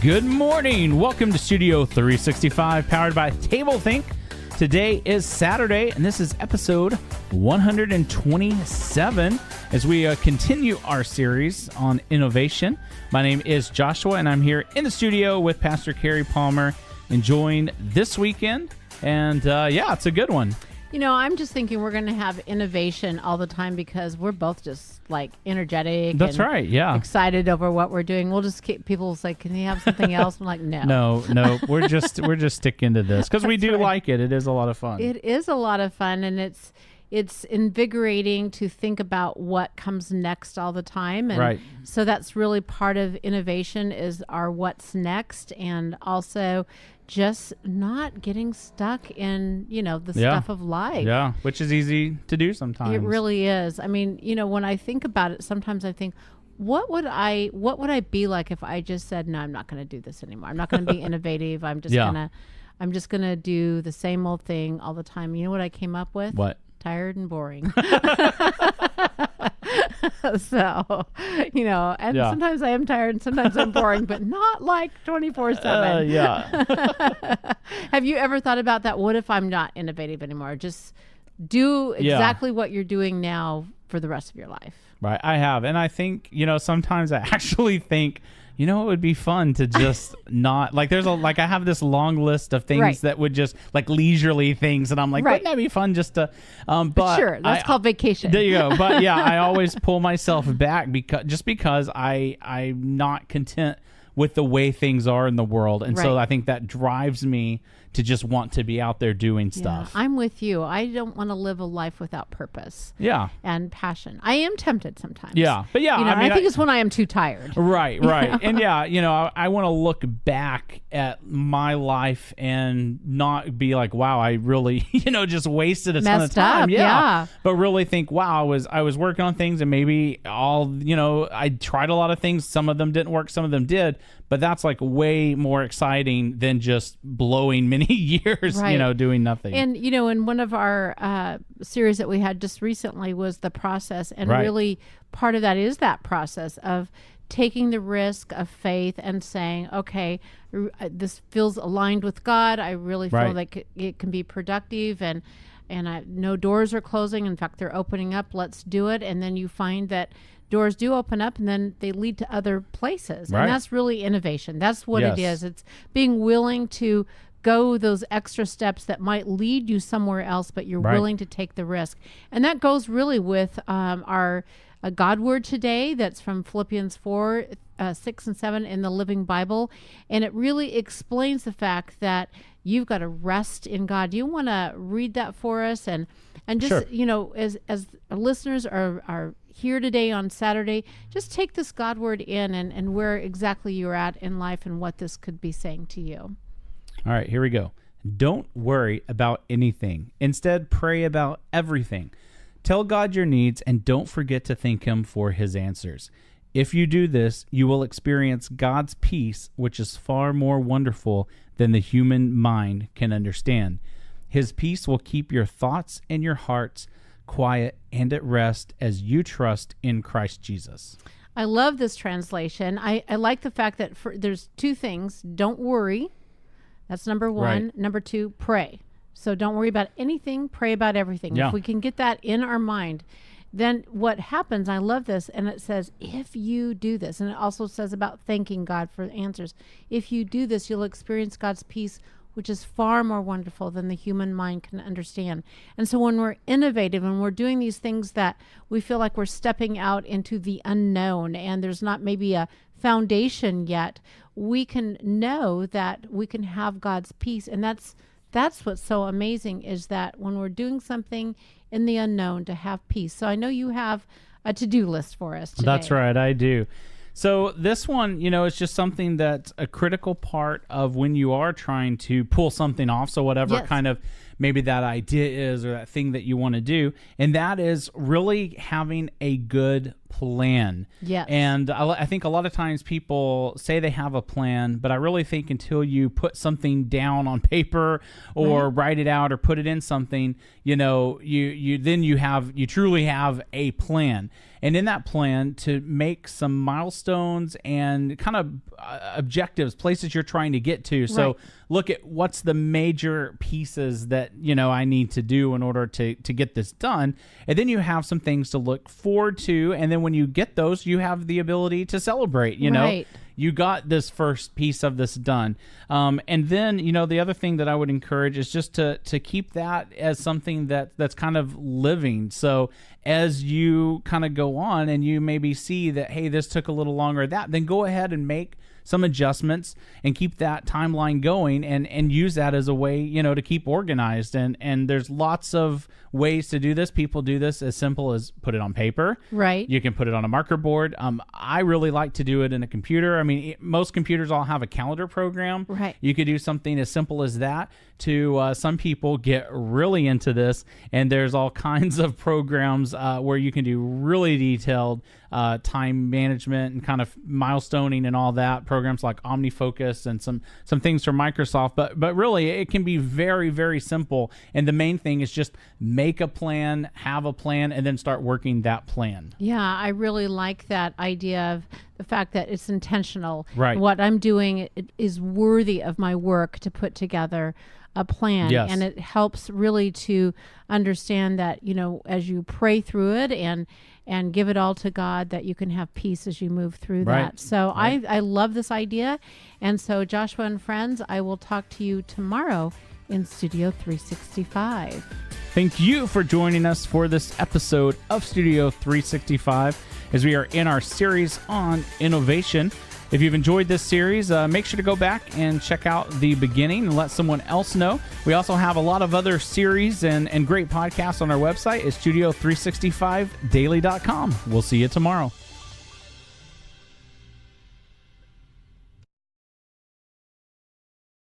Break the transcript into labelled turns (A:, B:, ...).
A: Good morning. Welcome to Studio 365, powered by TableThink. Today is Saturday, and this is episode 127 as we continue our series on innovation. My name is Joshua, and I'm here in the studio with Pastor Kerrie Palmer, enjoying this weekend. And it's a good one.
B: You know, I'm just thinking we're going to have innovation all the time because we're both just like energetic.
A: That's
B: and
A: right. Yeah.
B: excited over what we're doing. We'll just keep people like, can you have something else? I'm like, no.
A: No. We're just sticking to this because we do
B: right.
A: like it. It is a lot of fun.
B: It is a lot of fun, and it's invigorating to think about what comes next all the time. And
A: right.
B: So that's really part of innovation is our what's next, and also just not getting stuck in, the stuff of life.
A: Yeah, which is easy to do sometimes.
B: It really is. I mean, when I think about it, sometimes I think, what would I be like if I just said, no, I'm not going to do this anymore. I'm not going to be innovative. I'm just going to do the same old thing all the time. You know what I came up with?
A: What?
B: Tired and boring. So, sometimes I am tired and sometimes I'm boring, but not like 24/7.
A: Yeah.
B: Have you ever thought about that? What if I'm not innovative anymore? Just do exactly what you're doing now for the rest of your life.
A: Right. I have. And I think, sometimes I actually think, it would be fun to just not I have this long list of things that would just like leisurely things. And I'm like, wouldn't that be fun just to, but
B: sure. That's called vacation.
A: There you go. But yeah, I always pull myself back because I'm not content with the way things are in the world. And so I think that drives me to just want to be out there doing stuff.
B: I'm with you. I don't want to live a life without purpose.
A: Yeah.
B: And passion. I am tempted sometimes.
A: Yeah. But yeah,
B: I think it's when I am too tired.
A: Right. And I want to look back at my life and not be like, wow, I really, just wasted a ton of time.
B: Up, yeah.
A: But really think, wow, I was working on things and maybe I tried a lot of things. Some of them didn't work. Some of them did. But that's like way more exciting than just blowing many years, doing nothing.
B: And, in one of our series that we had just recently was the process. And really part of that is that process of taking the risk of faith and saying, okay, this feels aligned with God. I really feel like it can be productive and no doors are closing. In fact, they're opening up. Let's do it. And then you find that doors do open up and then they lead to other places. And that's really innovation. That's what it is. It's being willing to go those extra steps that might lead you somewhere else, but you're willing to take the risk. And that goes really with our God word today. That's from Philippians 4, 6 and 7 in the Living Bible. And it really explains the fact that you've got to rest in God. Do you want to read that for us? And just, as listeners are here today on Saturday, just take this God word in and where exactly you're at in life and what this could be saying to you.
A: All right, here we go. Don't worry about anything. Instead, pray about everything. Tell God your needs and don't forget to thank Him for His answers. If you do this, you will experience God's peace, which is far more wonderful than the human mind can understand. His peace will keep your thoughts and your hearts quiet and at rest as you trust in Christ Jesus.
B: I love this translation. I like the fact that there's two things. Don't worry. That's number one. Number two, pray. So don't worry about anything. Pray about everything.
A: Yeah.
B: If we can get that in our mind, then what happens, I love this, and it says, if you do this, and it also says about thanking God for answers. If you do this, you'll experience God's peace, which is far more wonderful than the human mind can understand. And so when we're innovative and we're doing these things that we feel like we're stepping out into the unknown and there's not maybe a foundation yet, we can know that we can have God's peace. And that's what's so amazing, is that when we're doing something in the unknown, to have peace. So I know you have a to-do list for us today.
A: That's right, I do. So this one, it's just something that's a critical part of when you are trying to pull something off. So whatever kind of maybe that idea is or that thing that you want to do. And that is really having a good plan.
B: Yes.
A: And I think a lot of times people say they have a plan, but I really think until you put something down on paper or write it out or put it in something, you truly have a plan. And in that plan, to make some milestones and kind of objectives, places you're trying to get to. So look at what's the major pieces that, I need to do in order to get this done. And then you have some things to look forward to. And then when you get those, you have the ability to celebrate, You got this first piece of this done. And then, the other thing that I would encourage is just to keep that as something that's kind of living. So as you kind of go on and you maybe see that, hey, this took a little longer, then go ahead and make some adjustments and keep that timeline going and use that as a way, to keep organized. And there's lots of ways to do this. People do this as simple as put it on paper.
B: Right.
A: You can put it on a marker board. I really like to do it in a computer. I mean, most computers all have a calendar program.
B: Right.
A: You could do something as simple as that. To some people get really into this, and there's all kinds of programs where you can do really detailed time management and kind of milestoning and all that. Programs like OmniFocus and some things from Microsoft, but really it can be very, very simple. And the main thing is just make a plan, have a plan, and then start working that plan.
B: Yeah, I really like that idea of the fact that it's intentional.
A: Right.
B: What I'm doing is worthy of my work to put together a plan.
A: Yes.
B: And it helps really to understand that, as you pray through it and give it all to God, that you can have peace as you move through that. So I love this idea. And so Joshua and friends, I will talk to you tomorrow in Studio 365.
A: Thank you for joining us for this episode of Studio 365 as we are in our series on innovation. If you've enjoyed this series, make sure to go back and check out the beginning and let someone else know. We also have a lot of other series and great podcasts on our website at studio365daily.com. We'll see you tomorrow.